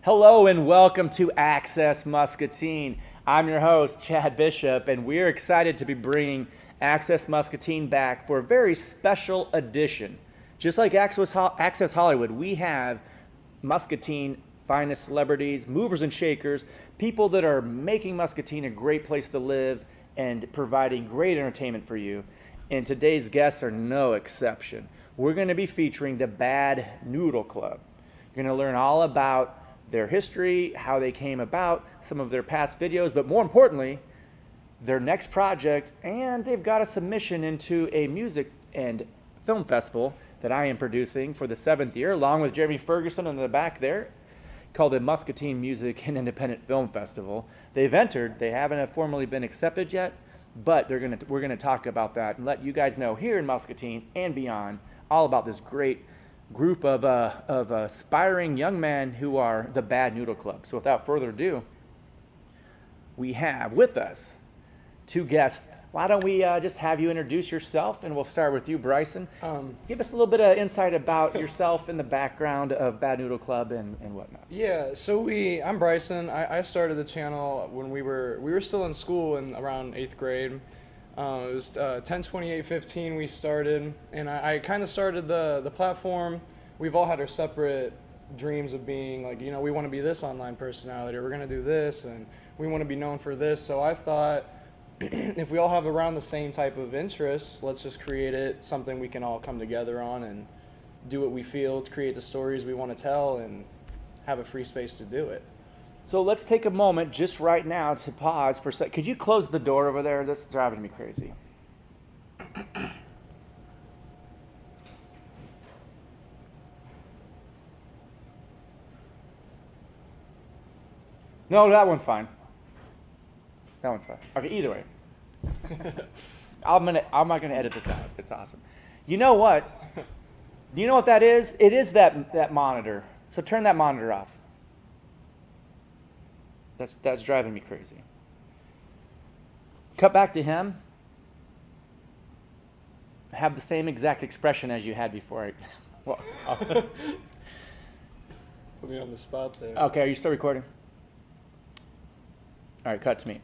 Hello and welcome to Access Muscatine. I'm your host, Chad Bishop, and we're excited to be bringing Access Muscatine back for a very special edition. Just like Access Hollywood, we have Muscatine finest celebrities, movers and shakers, people that are making Muscatine a great place to live and providing great entertainment for you. And today's guests are no exception. We're going to be featuring the Bad Noodle Club. You're going to learn all about their history, how they came about, some of their past videos, but more importantly, their next project, and they've got a submission into a music and film festival that I am producing for the 7th year, along with Jeremy Ferguson in the back there, called the Muscatine Music and Independent Film Festival. They've entered, they haven't formally been accepted yet, but we're gonna talk about that and let you guys know here in Muscatine and beyond all about this great group of aspiring young men who are the Bad Noodle Club. So without further ado, we have with us two guests. Why don't we just have you introduce yourself, and we'll start with you, Bryson. Give us a little bit of insight about yourself and the background of Bad Noodle Club and whatnot. Yeah, so I'm Bryson. I started the channel when we were still in school in around 8th grade. It was 10/28/15 we started, and I kind of started the platform. We've all had our separate dreams of being like, we want to be this online personality, or we're going to do this, and we want to be known for this. So I thought, if we all have around the same type of interests, let's just create it, something we can all come together on and do what we feel, to create the stories we want to tell, and have a free space to do it. So let's take a moment just right now to pause for a sec. Could you close the door over there? This is driving me crazy. No, that one's fine. That one's fine. Okay, either way. I'm not gonna edit this out. It's awesome. You know what? Do you know what that is? It is that monitor. So turn that monitor off. That's driving me crazy. Cut back to him. Have the same exact expression as you had before. Well, Put me on the spot there. okay, are you still recording? All right, cut to me.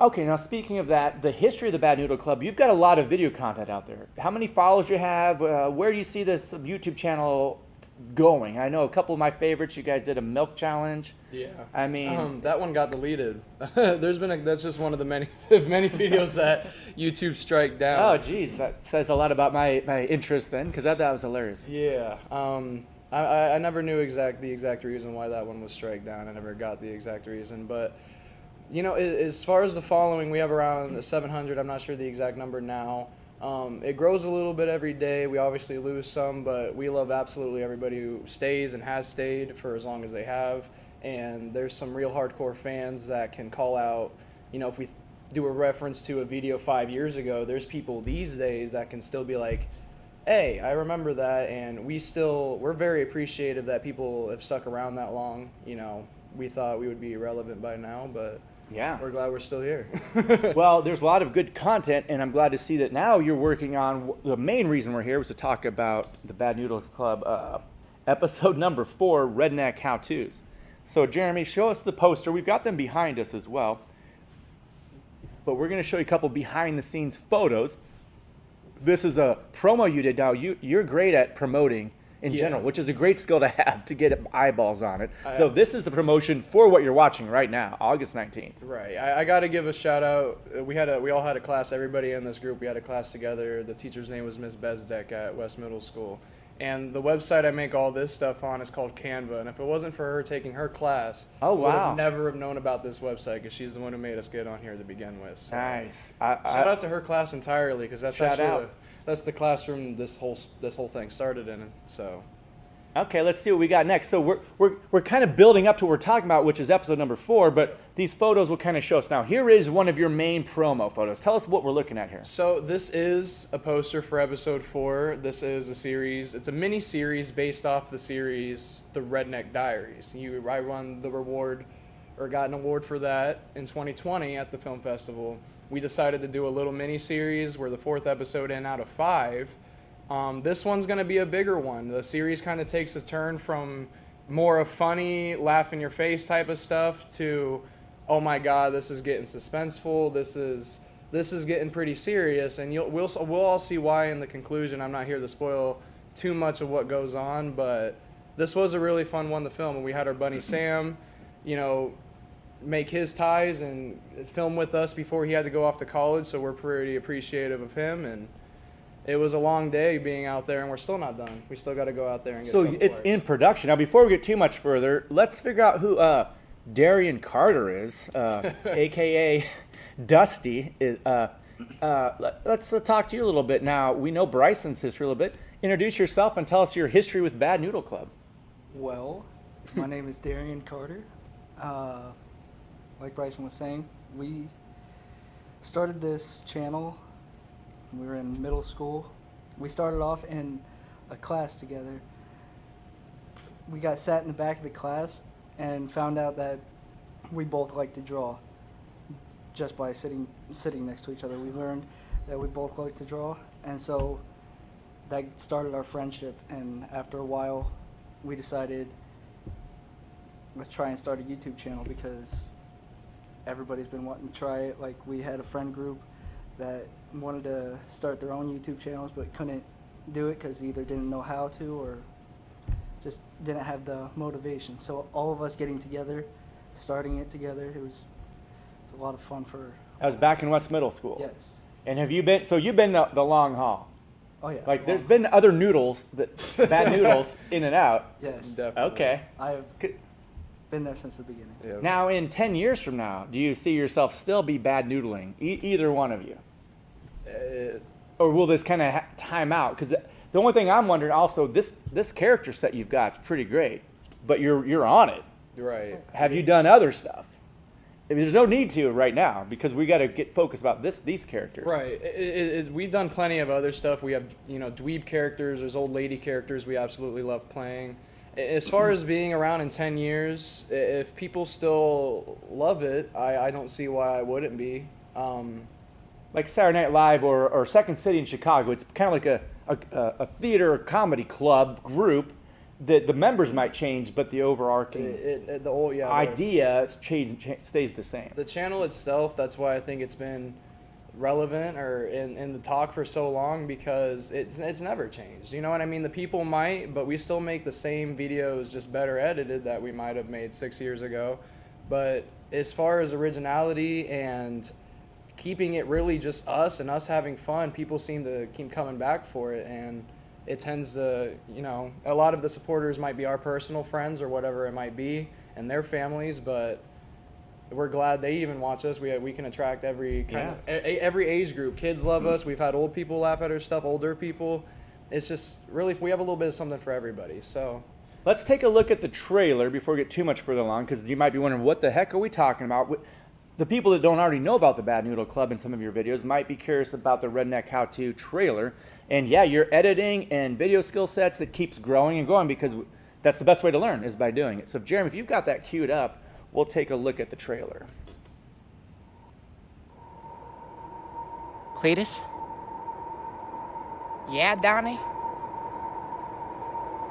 Okay, now speaking of that, the history of the Bad Noodle Club, you've got a lot of video content out there. How many followers you have? Where do you see this YouTube channel going? I know a couple of my favorites. You guys did a milk challenge. Yeah. I mean, that one got deleted. That's just one of the many videos that YouTube strike down. oh, geez, that says a lot about my interest then, because that was hilarious. Yeah. I never knew the exact reason why that one was strike down. I never got the exact reason, but as far as the following, we have around 700. I'm not sure the exact number now. It grows a little bit every day. We obviously lose some, but we love absolutely everybody who stays and has stayed for as long as they have. And there's some real hardcore fans that can call out, if we do a reference to a video 5 years ago, there's people these days that can still be like, hey, I remember that. And we're very appreciative that people have stuck around that long. We thought we would be irrelevant by now, but yeah, we're glad we're still here. Well, there's a lot of good content, and I'm glad to see that now you're working on, the main reason we're here was to talk about the Bad Noodle Club episode number 4, Redneck How-Tos. So Jeremy, show us the poster. We've got them behind us as well, but we're going to show you a couple behind the scenes photos. This is a promo you did. Now you're great at promoting in general, which is a great skill to have to get eyeballs on it. So this is the promotion for what you're watching right now, August 19th. Right. I got to give a shout out. We all had a class. Everybody in this group, we had a class together. The teacher's name was Ms. Bezdek at West Middle School. And the website I make all this stuff on is called Canva. And if it wasn't for her taking her class, I would have never have known about this website, because she's the one who made us get on here to begin with. So Nice. Shout out to her class entirely, because that's that's the classroom this whole thing started in. So. Okay, let's see what we got next. So we're kind of building up to what we're talking about, which is episode number 4, but these photos will kind of show us. Now, here is one of your main promo photos. Tell us what we're looking at here. So this is a poster for episode 4. This is a series. It's a mini series based off the series The Redneck Diaries. I won the reward, or got an award for that in 2020 at the film festival. We decided to do a little mini series. We're the 4th episode in out of 5. This one's going to be a bigger one. The series kind of takes a turn from more of funny, laugh in your face type of stuff to, oh my God, this is getting suspenseful. This is getting pretty serious, and we'll all see why in the conclusion. I'm not here to spoil too much of what goes on, but this was a really fun one to film, and we had our buddy Sam, make his ties and film with us before he had to go off to college, so we're pretty appreciative of him. And it was a long day being out there, and we're still not done. We still got to go out there and get So it's in production. Now, before we get too much further, let's figure out who Darian Carter is, a.k.a. Dusty. Let's talk to you a little bit now. We know Bryson's history a little bit. Introduce yourself and tell us your history with Bad Noodle Club. Well, my name is Darian Carter. Like Bryson was saying, we started this channel when we were in middle school. We started off in a class together. We got sat in the back of the class and found out that we both like to draw just by sitting next to each other. We learned that we both like to draw, and so that started our friendship. And after a while, we decided, let's try and start a YouTube channel because everybody's been wanting to try it. Like, we had a friend group that wanted to start their own YouTube channels but couldn't do it because either didn't know how to or just didn't have the motivation. So all of us getting together, starting it together, it was a lot of fun for. I was back in West Middle School. Yes. And have you been? So you've been the long haul. Oh yeah. Like, there's been other noodles, bad noodles, in and out. Yes. Definitely. Okay. I've been there since the beginning. Yeah. Now, in 10 years from now, do you see yourself still be bad noodling? Either one of you? Or will this kind of time out? Because the only thing I'm wondering also, this character set you've got is pretty great, but you're on it. Right. Have you done other stuff? I mean, there's no need to right now because we got to get focused about these characters. Right. We've done plenty of other stuff. We have, dweeb characters. There's old lady characters we absolutely love playing. As far as being around in 10 years, if people still love it, I don't see why I wouldn't be. Like Saturday Night Live or Second City in Chicago, it's kind of like a theater or comedy club group that the members might change, but the overarching idea stays the same. The channel itself, that's why I think it's been relevant or in the talk for so long, because it's never changed. You know what I mean? The people might, but we still make the same videos, just better edited, that we might have made 6 years ago. But as far as originality and keeping it really just us and us having fun, people seem to keep coming back for it, and it tends to, a lot of the supporters might be our personal friends or whatever it might be, and their families, but we're glad they even watch us. We can attract every every age group. Kids love us. We've had old people laugh at our stuff, older people. It's just really, we have a little bit of something for everybody. So let's take a look at the trailer before we get too much further along, because you might be wondering, what the heck are we talking about? The people that don't already know about the Bad Noodle Club in some of your videos might be curious about the Redneck How To trailer. And yeah, your editing and video skill sets that keeps growing and growing, because that's the best way to learn, is by doing it. So Jeremy, if you've got that queued up, we'll take a look at the trailer. Cletus? Yeah, Donnie?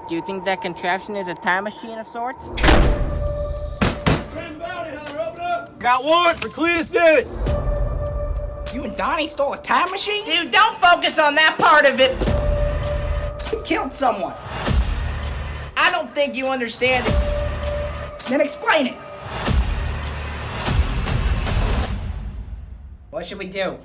Do you think that contraption is a time machine of sorts? Got one for Cletus Davis. You and Donnie stole a time machine? Dude, don't focus on that part of it! You killed someone. I don't think you understand it. Then explain it. What should we do?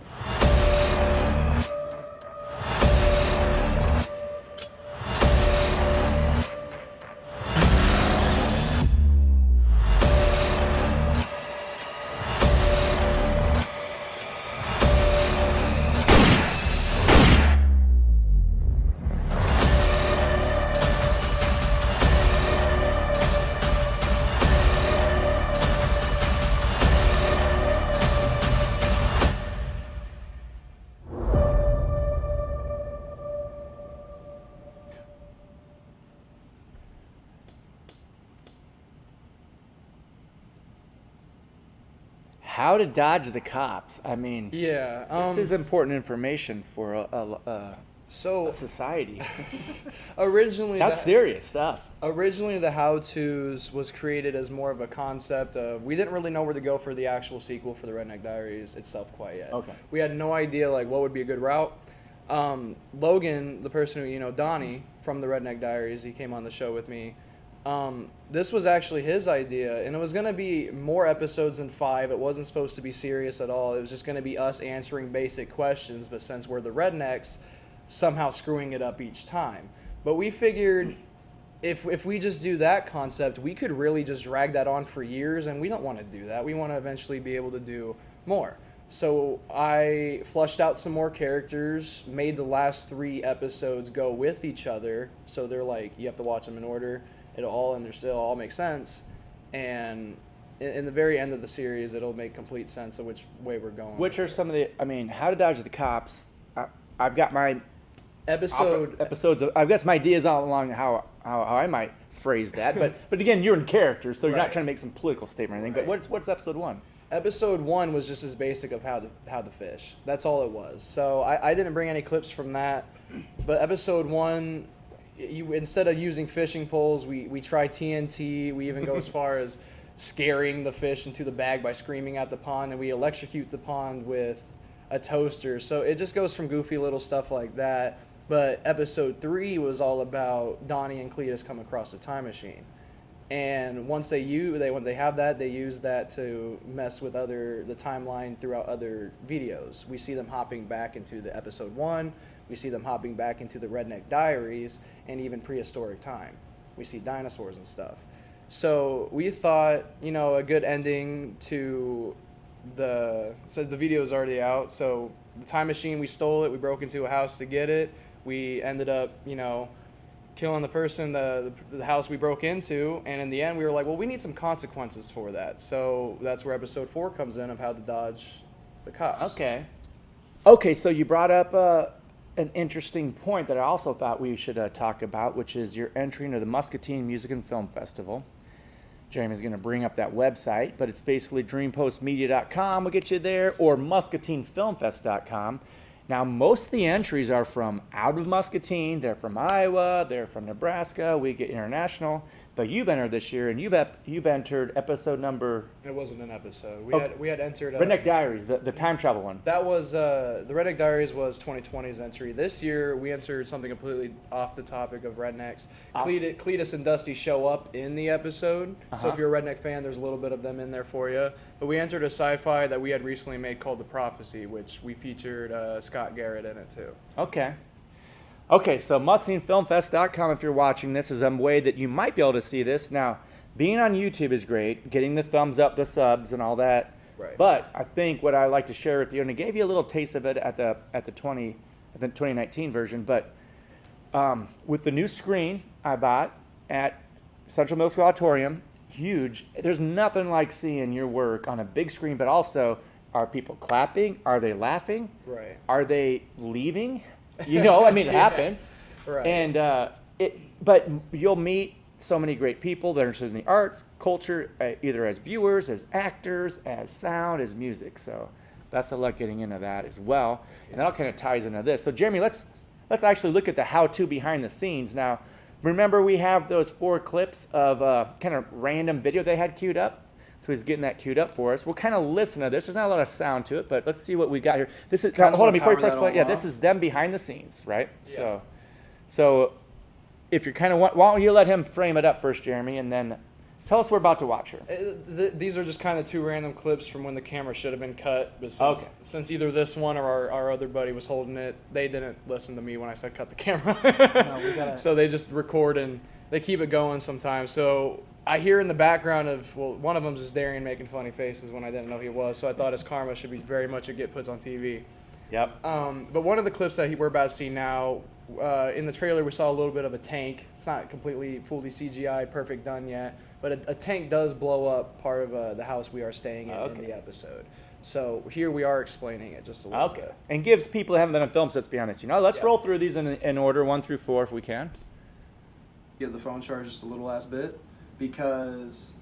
How to dodge the cops. I mean, yeah, this is important information for So a society. originally, That's serious stuff. originally the how-tos was created as more of a concept of, we didn't really know where to go for the actual sequel for the Redneck Diaries itself quite yet. Okay. We had no idea like what would be a good route. Logan, the person who, Donnie from the Redneck Diaries, he came on the show with me. This was actually his idea, and it was going to be more episodes than 5. It wasn't supposed to be serious at all. It was just going to be us answering basic questions, but since we're the rednecks, somehow screwing it up each time. But we figured if we just do that concept, we could really just drag that on for years, and we don't want to do that. We want to eventually be able to do more. So I flushed out some more characters, made the last 3 episodes go with each other, so they're like, you have to watch them in order. It'll all make sense, and in the very end of the series, it'll make complete sense of which way we're going. Which are some of the? I mean, How to Dodge the Cops. I've got my episodes. I've got some ideas all along how I might phrase that, but again, you're in character, so you're not trying to make some political statement or anything. Right. But what's episode 1? Episode 1 was just as basic of how to fish. That's all it was. So I didn't bring any clips from that, but episode 1. Instead of using fishing poles, we try TNT. We even go as far as scaring the fish into the bag by screaming at the pond, and we electrocute the pond with a toaster. So it just goes from goofy little stuff like that. But episode 3 was all about Donnie and Cletus come across a time machine, and once when they have that, they use that to mess with the timeline throughout other videos. We see them hopping back into the episode 1. We see them hopping back into the Redneck Diaries and even prehistoric time. We see dinosaurs and stuff. So we thought, a good ending to so the video is already out. So the time machine, we stole it. We broke into a house to get it. We ended up, killing the person, the house we broke into. And in the end, we were like, well, we need some consequences for that. So that's where episode 4 comes in, of how to dodge the cops. Okay, so you brought up an interesting point that I also thought we should talk about, which is your entry into the Muscatine Music and Film Festival. Jeremy's going to bring up that website, but it's basically dreampostmedia.com will get you there, or muscatinefilmfest.com. Now, most of the entries are from out of Muscatine. They're from Iowa. They're from Nebraska. We get international. But you've entered this year, and you've entered episode number... It wasn't an episode. We had entered... Redneck Diaries, the time travel one. That was... the Redneck Diaries was 2020's entry. This year, we entered something completely off the topic of rednecks. Awesome. Cletus and Dusty show up in the episode. So if you're a redneck fan, there's a little bit of them in there for you. But we entered a sci-fi that we had recently made called The Prophecy, which we featured Scott Garrett in it, too. Okay, so muscatinefilmfest.com, if you're watching this, is a way that you might be able to see this. Now, being on YouTube is great, getting the thumbs up, the subs, and all that. Right. But I think what I like to share with you, and I gave you a little taste of it at the 2019 version, but with the new screen I bought at Central Middle School Auditorium, huge. There's nothing like seeing your work on a big screen, but also, are people clapping? Are they laughing? Right. Are they leaving? It happens. Right. And but you'll meet so many great people that are interested in the arts, culture, either as viewers, as actors, as sound, as music. So best of luck getting into that as well. And that all kind of ties into this. So Jeremy, let's actually look at the how-to behind the scenes. Now, remember we have those 4 clips of kind of random video they had queued up? So he's getting that queued up for us. We'll kind of listen to this. There's not a lot of sound to it, but let's see what we got here. This is hold on before you press play. Yeah, this is them behind the scenes, right? Yeah. So if you're kind of why don't you let him frame it up first, Jeremy, and then tell us we're about to watch her. These are just kind of 2 random clips from when the camera should have been cut. But since either this one or our other buddy was holding it, they didn't listen to me when I said cut the camera. So they just record and they keep it going sometimes. So I hear in the background one of them is Darian making funny faces when I didn't know he was, so I thought his karma should be very much a get puts on TV. Yep. But one of the clips that we're about to see now, in the trailer we saw a little bit of a tank. It's not completely fully CGI, perfect done yet, but a tank does blow up part of the house we are staying in the episode. So here we are explaining it just a little bit. And gives people that haven't been on film sets behind us. Let's roll through these in order, 1 through 4 if we can. Get the phone charged just a little last bit, because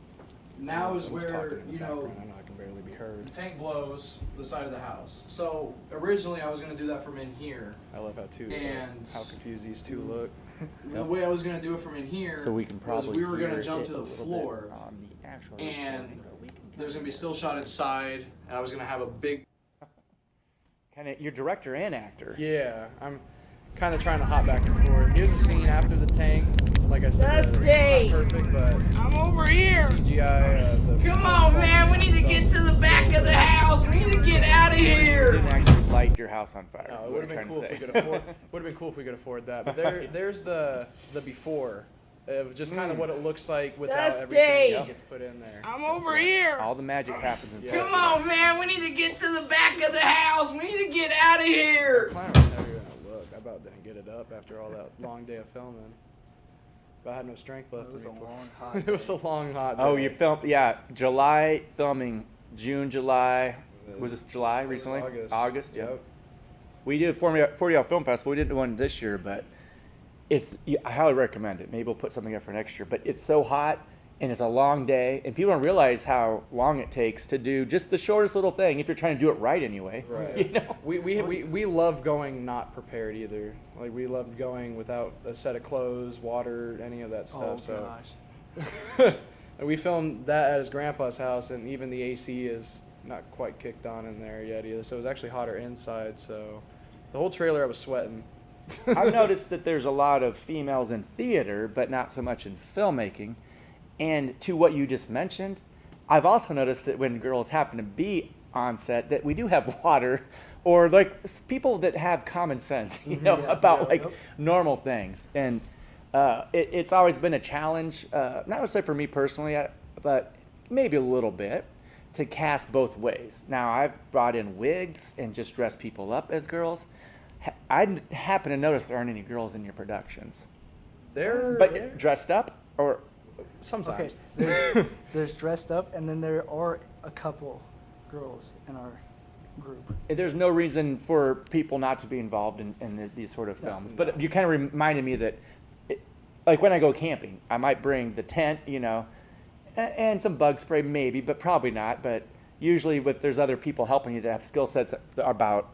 now is where, barely be heard. The tank blows the side of the house. So originally I was gonna do that from in here. I love how confused these two look. The way I was gonna do it from in here So we can was probably we were gonna hear jump it to a the little floor, bit on the actual and recording, but we can there's gonna be still shot inside, and I was gonna have a big. kind of, you're director and actor. Yeah, I'm kind of trying to hop back and forth. Here's a scene after the tank. Like I said, Dusty! it's not perfect, but I'm over here. CGI. Come on, man. We need to get to the back of the house. We need to get out of You here. didn't actually light your house on fire. No, is it what would have I'm been trying cool to if we say. could afford. Would have been cool if we could afford that. But there's the before of just kind of what it looks like without Dusty! everything that gets put in there. I'm over here. All the magic happens in post. Come on, man. We need to get to the back of the house. We need to get out of here. Mine was heavier than it looked. I about didn't get it up after all that long day of filming. But I had no strength left It was in me. a long, hot It was a long, hot day. Oh, you filmed, yeah, July filming, June, July. Was this July It was recently? August. yeah. Yep. We did a 40-hour film festival. We didn't do one this year, but I highly recommend it. Maybe we'll put something up for next year. But it's so hot, and it's a long day, and people don't realize how long it takes to do just the shortest little thing if you're trying to do it right anyway. Right. You know? We love going not prepared either. Like we loved going without a set of clothes, water, any of that Oh stuff. gosh. And we filmed that at his grandpa's house, and even the AC is not quite kicked on in there yet either. So it was actually hotter inside. So the whole trailer I was sweating. I've noticed that there's a lot of females in theater, but not so much in filmmaking. And to what you just mentioned, I've also noticed that when girls happen to be on set, that we do have water, or like people that have common sense, you know, about like normal things. And it's always been a challenge, not necessarily for me personally, but maybe a little bit, to cast both ways. Now, I've brought in wigs and just dressed people up as girls. I happen to notice there aren't any girls in your productions. But dressed up, or Sometimes. Okay, there's dressed up, and then there are a couple girls in our group. there's no reason for people not to be involved in these sort of films. But you kind of reminded me that, like when I go camping, I might bring the tent, you know, and some bug spray maybe, but probably not. But usually if there's other people helping you that have skill sets that are about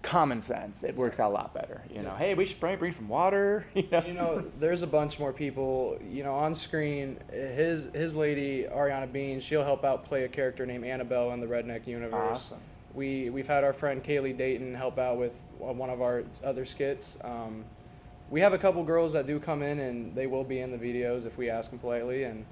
common sense, it works out a lot better. You know, hey, we should probably bring some water. You know, There's a bunch more people, on screen. His lady, Ariana Bean, she'll help out play a character named Annabelle in the Redneck universe. Awesome. We've had our friend Kaylee Dayton help out with one of our other skits. We have a couple girls that do come in, and they will be in the videos if we ask them politely. And,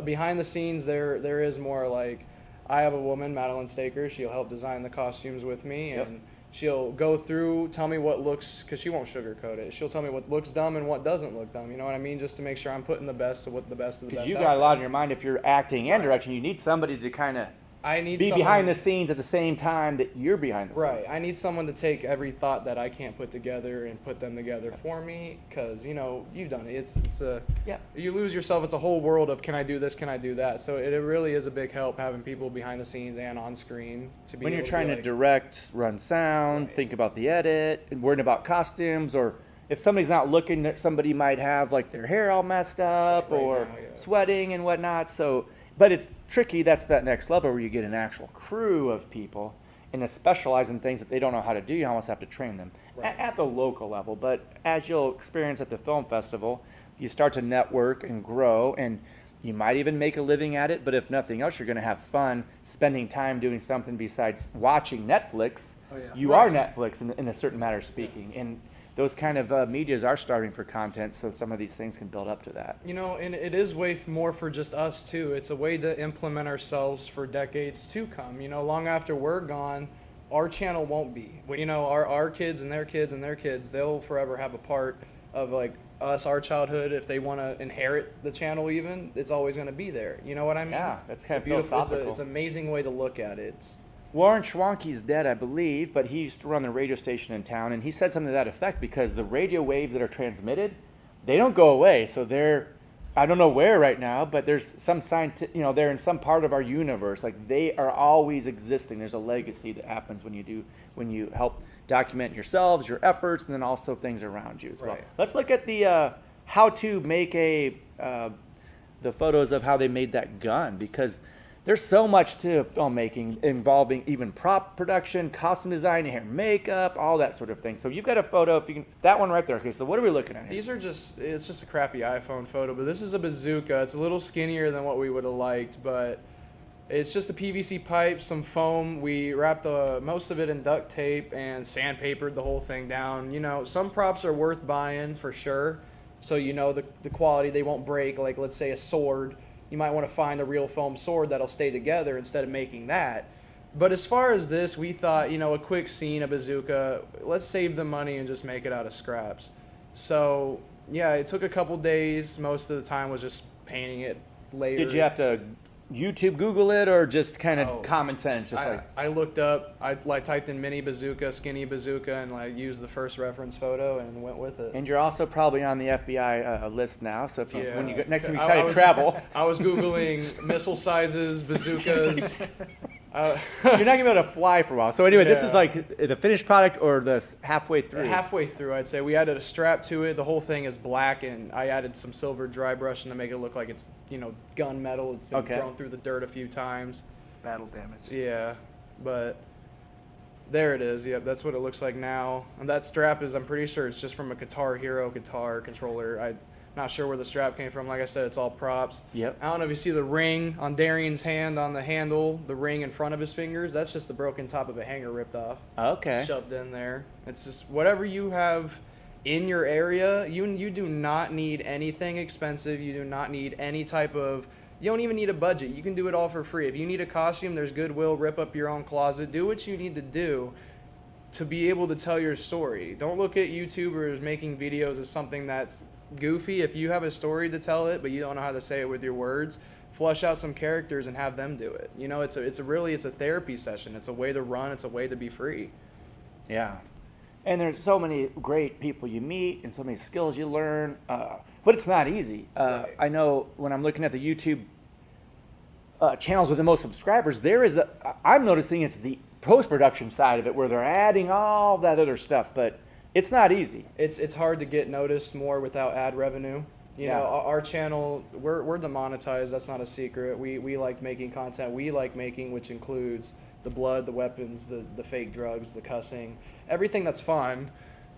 behind the scenes, there is more like, I have a woman, Madeline Staker. She'll help design the costumes with me, and she'll go through, tell me what looks, because she won't sugarcoat it. She'll tell me what looks dumb and what doesn't look dumb. You know what I mean? Just to make sure I'm putting the best of the best of the because best. you out got a lot there. in your mind if you're acting and directing. You need somebody to kind of I need be someone, behind the scenes at the same time that you're behind the scenes. Right. I need someone to take every thought that I can't put together and put them together for me. Because you've done it. It's a You lose yourself. It's a whole world of can I do this? Can I do that? So it really is a big help having people behind the scenes and on screen to be. When you're able trying to to like, direct, run sound, think about the edit, and worrying about costumes, or if somebody's not looking, somebody might have like their hair all messed up Right or now, yeah. sweating and whatnot. So, but it's tricky. That's that next level where you get an actual crew of people and to specialize in things that they don't know how to do. You almost have to train them at the local level. But as you'll experience at the film festival, you start to network and grow, and you might even make a living at it. But if nothing else, you're going to have fun spending time doing something besides watching Netflix. Oh, yeah. You are Netflix in a certain matter of speaking. And those kind of medias are starting for content, so some of these things can build up to that. And it is way more for just us too. It's a way to implement ourselves for decades to come. Long after we're gone, our channel won't be. Our kids and their kids and their kids, they'll forever have a part of like us, our childhood. If they want to inherit the channel, even it's always going to be there. You know what I mean? Yeah, that's kind of beautiful. philosophical. It's an amazing way to look at it. Warren Schwanke's dead, I believe, but he used to run the radio station in town, and he said something to that effect because the radio waves that are transmitted, they don't go away. So they're, I don't know where right now, but there's some they're in some part of our universe. Like they are always existing. There's a legacy that happens when you help document yourselves, your efforts, and then also things around you as well. Right. Let's look at the how to make the photos of how they made that gun, because there's so much to filmmaking involving even prop production, costume design, hair, makeup, all that sort of thing. So you've got a photo, if you can, that one right there. Okay, so what are we looking at here? These are it's just a crappy iPhone photo, but this is a bazooka. It's a little skinnier than what we would have liked, but it's just a PVC pipe, some foam. We wrapped most of it in duct tape and sandpapered the whole thing down. You know, some props are worth buying for sure. So you know the quality, they won't break. Like, let's say a sword. You might want to find a real foam sword that'll stay together instead of making that. But as far as this, we thought, you know, a quick scene, a bazooka, let's save the money and just make it out of scraps. So, yeah, it took a couple days. Most of the time was just painting it later. Did you have to YouTube Google it, or just kind of common sense? Just I looked up, I typed in mini bazooka, skinny bazooka, and like used the first reference photo and went with it. And you're also probably on the FBI list now. So if you, when you next time you I try to travel, I was Googling missile sizes, bazookas. you're not gonna be able to fly for a while. So anyway, this is like the finished product or the halfway through. Halfway through, I'd say. We added a strap to it. The whole thing is black, and I added some silver dry brushing to make it look like it's, you know, gunmetal. It's been thrown through the dirt a few times. Battle damage. Yeah, but there it is. Yep, that's what it looks like now. And that strap is, I'm pretty sure it's just from a Guitar Hero guitar controller. I'm not sure where the strap came from. Like I said, it's all props. Yep. I don't know if you see the ring on Darian's hand on the handle, the ring in front of his fingers. That's just the broken top of a hanger ripped off. Okay. Shoved in there. It's just whatever you have in your area. You do not need anything expensive. You do not need any type of. You don't even need a budget. You can do it all for free. If you need a costume, there's Goodwill. Rip up your own closet. Do what you need to do to be able to tell your story. Don't look at YouTubers making videos as something that's goofy. If you have a story to tell it, but you don't know how to say it with your words, flush out some characters and have them do it. You know, it's a therapy session. It's a way to run. It's a way to be free. Yeah. And there's so many great people you meet and so many skills you learn, but it's not easy. Right. I know when I'm looking at the YouTube channels with the most subscribers, I'm noticing it's the post-production side of it where they're adding all that other stuff, but it's not easy. It's hard to get noticed more without ad revenue. You know, our channel, we're demonetized. That's not a secret. We like making content we like making, which includes the blood, the weapons, the fake drugs, the cussing, everything that's fun.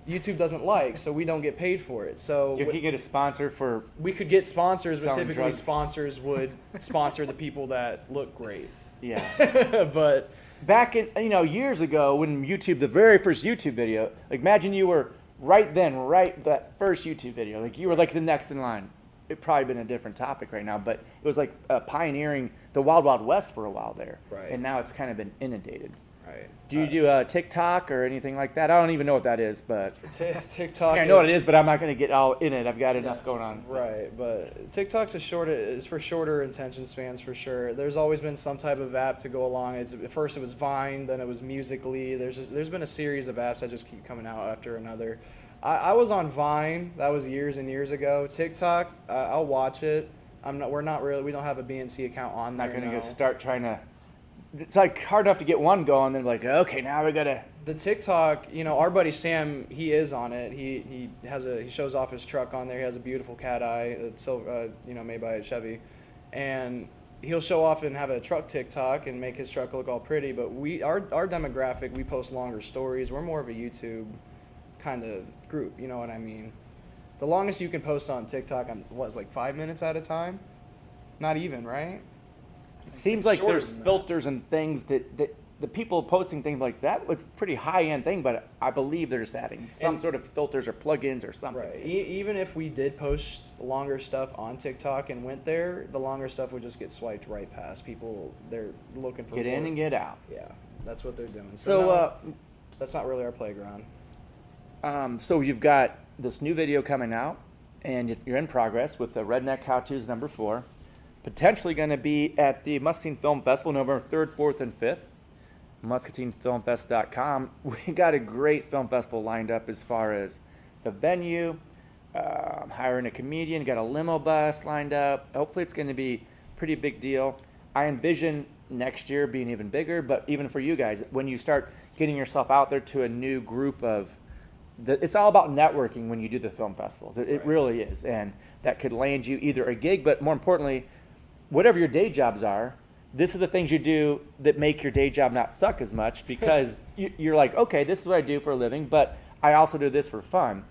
YouTube doesn't like, so we don't get paid for it. So You can get a sponsor for. we could get sponsors, but selling typically drugs. sponsors would sponsor the people that look great. Yeah. But Back in, years ago when YouTube, the very first YouTube video, like imagine you were that first YouTube video, like you were like the next in line. It'd probably been a different topic right now, but it was like pioneering the Wild Wild West for a while there. Right. And now it's kind of been inundated. right. Do you do TikTok or anything like that? I don't even know what that is, but TikTok. I know what it is, but I'm not going to get all in it. I've got enough going on. Right, but TikTok's is for shorter attention spans for sure. There's always been some type of app to go along. At first it was Vine, then it was Musical.ly. There's been a series of apps that just keep coming out after another. I was on Vine. That was years and years ago. TikTok, I'll watch it. We don't have a BNC account on I'm there. not going to no. go start trying to. It's like hard enough to get one going, then like, okay, now we got to. The TikTok, our buddy Sam, he is on it. He shows off his truck on there. He has a beautiful cat eye, silver, made by Chevy, and he'll show off and have a truck TikTok and make his truck look all pretty. But our demographic, we post longer stories. We're more of a YouTube kind of group. You know what I mean? The longest you can post on TikTok, like 5 minutes at a time? Not even, right? It seems like shorter there's than that. filters and things that the people posting things like that was a pretty high-end thing, but I believe they're just adding some And- sort of filters or plugins or something. Right. Even if we did post longer stuff on TikTok and went there, the longer stuff would just get swiped right past. People, they're looking for Get in more. and get out. Yeah, that's what they're doing. So, no, that's not really our playground. so you've got this new video coming out, and you're in progress with the Redneck How-Tos number 4. Potentially going to be at the Muscatine Film Festival November 3rd, 4th, and 5th. MuscatineFilmFest.com. We got a great film festival lined up as far as the venue, hiring a comedian, got a limo bus lined up. Hopefully it's going to be a pretty big deal. I envision next year being even bigger, but even for you guys, when you start getting yourself out there to a new group of it's all about networking when you do the film festivals. It really is. And that could land you either a gig, but more importantly, whatever your day jobs are, this are the things you do that make your day job not suck as much, because you're like, okay, this is what I do for a living, but I also do this for fun.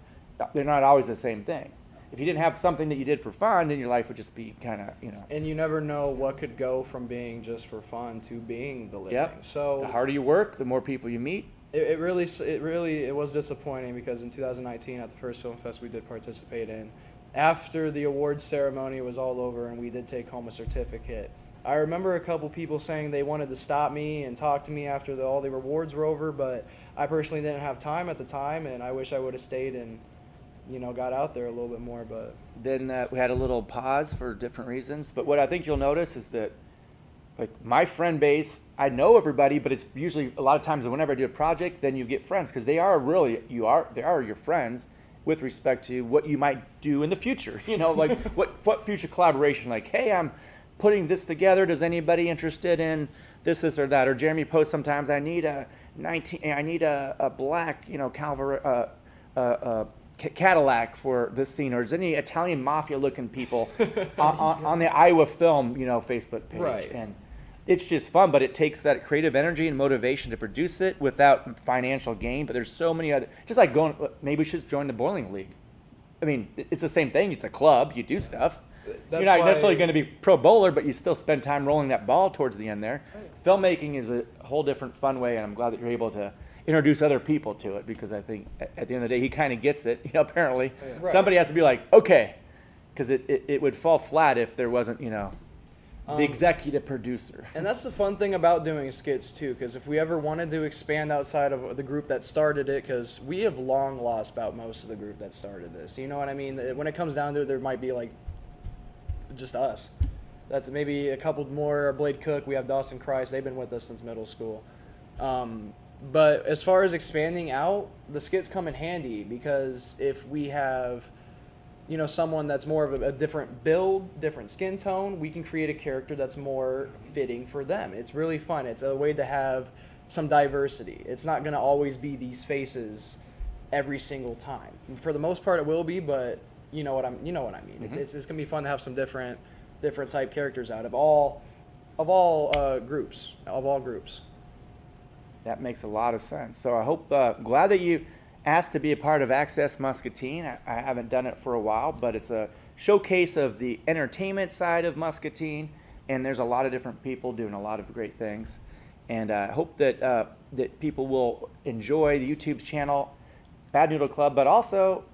They're not always the same thing. If you didn't have something that you did for fun, then your life would just be kind of, And you never know what could go from being just for fun to being the living. Yep. So The harder you work, the more people you meet. it really was disappointing, because in 2019 at the first film fest we did participate in, after the awards ceremony was all over and we did take home a certificate, I remember a couple people saying they wanted to stop me and talk to me after all the rewards were over, but I personally didn't have time at the time, and I wish I would have stayed and got out there a little bit more. But Then we had a little pause for different reasons. But what I think you'll notice is that, like, my friend base, I know everybody, but it's usually a lot of times whenever I do a project, then you get friends, because they are your friends with respect to what you might do in the future. Like what future collaboration? Like, hey, I'm putting this together. Does anybody interested in this or that? Or Jeremy posts sometimes, I need a black, Cadillac for this scene, or is any Italian mafia looking people on the Iowa Film, Facebook page. Right. And it's just fun, but it takes that creative energy and motivation to produce it without financial gain. But there's so many other, just like maybe we should just join the bowling league. I mean, it's the same thing. It's a club. You do stuff. That's You're not why- necessarily going to be pro bowler, but you still spend time rolling that ball towards the end there. Filmmaking is a whole different fun way, and I'm glad that you're able to introduce other people to it, because I think at the end of the day, he kind of gets it. Apparently, Right. somebody has to be like, okay, because it would fall flat if there wasn't, the executive producer. And that's the fun thing about doing skits too, because if we ever wanted to expand outside of the group that started it, because we have long lost about most of the group that started this. You know what I mean? When it comes down to it, there might be like just us. That's maybe a couple more. Blade Cook, we have Dawson Christ. They've been with us since middle school. But as far as expanding out, the skits come in handy, because if we have someone that's more of a different build, different skin tone, we can create a character that's more fitting for them. It's really fun. It's a way to have some diversity. It's not going to always be these faces every single time. For the most part, it will be, but you know what I mean. Mm-hmm. It's going to be fun to have some different type characters out of all groups. That makes a lot of sense. So I hope, glad that you asked to be a part of Access Muscatine. I haven't done it for a while, but it's a showcase of the entertainment side of Muscatine, and there's a lot of different people doing a lot of great things. And I hope that that people will enjoy the YouTube channel, Bad Noodle Club, but also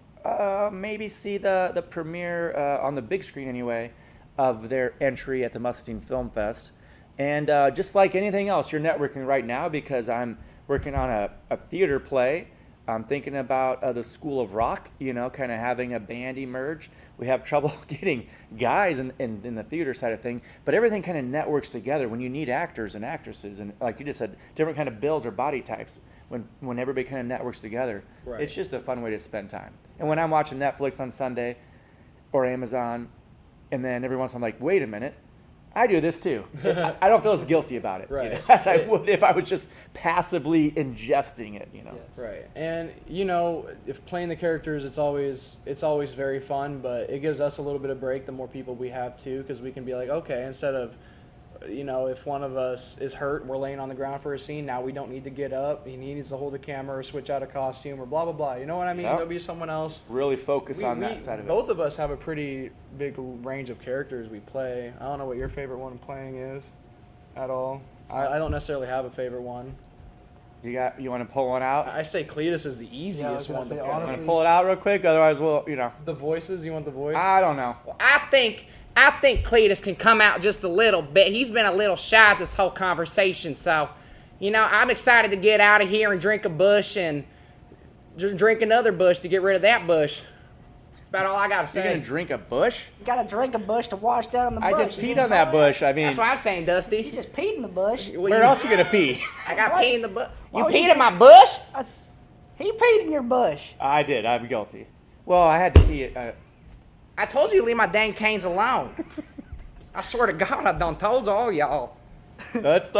maybe see the premiere on the big screen anyway of their entry at the Muscatine Film Fest. And just like anything else, you're networking right now, because I'm working on a theater play. I'm thinking about the School of Rock, kind of having a band emerge. We have trouble getting guys in the theater side of thing, but everything kind of networks together when you need actors and actresses, and like you just said, different kind of builds or body types. When everybody kind of networks together, Right. It's just a fun way to spend time. And when I'm watching Netflix on Sunday or Amazon, and then every once in a while I'm like, wait a minute, I do this too. I don't feel as guilty about it, Right. as I would if I was just passively ingesting it, Right. And if playing the characters, it's always very fun, but it gives us a little bit of break the more people we have too, because we can be like, okay, instead of if one of us is hurt and we're laying on the ground for a scene, now we don't need to get up. He needs to hold the camera or switch out a costume or blah blah blah. You know what I mean? Yep. There'll be someone else. Really focus on that side of it. Both of us have a pretty big range of characters we play. I don't know what your favorite one playing is at all. I don't necessarily have a favorite one. You want to pull one out? I say Cletus is the easiest gonna one to say, play. honestly- Want to pull it out real quick? Otherwise, we'll, The voices? You want the voice? I don't know. I think Cletus can come out just a little bit. He's been a little shy this whole conversation, so I'm excited to get out of here and drink a bush and just drink another bush to get rid of that bush. That's about all I gotta You're gonna say. drink a bush? You gotta drink a bush to wash down the bush. I just You peed know on that how bush. I mean, That's what I'm saying, You Dusty. just peed in the bush. where else you gonna pee? I got pee in the bush. You would peed you- in my bush? He peed in your bush. I did. I'm guilty. Well, I had to pee it. I told you to leave my dang canes alone. I swear to God, I done told all y'all. That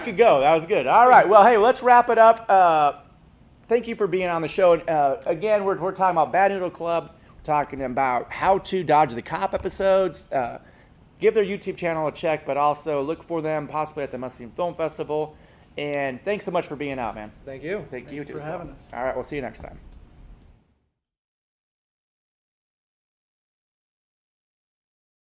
could go. That was good. All right. Well, hey, let's wrap it up. Thank you for being on the show. Again, we're talking about Bad Noodle Club. We're talking about how to dodge the cop episodes. give their YouTube channel a check, but also look for them possibly at the Musketeer Film Festival. And thanks so much for being out, man. Thank you. Thank you you for as well. having us. All right, we'll see you next time.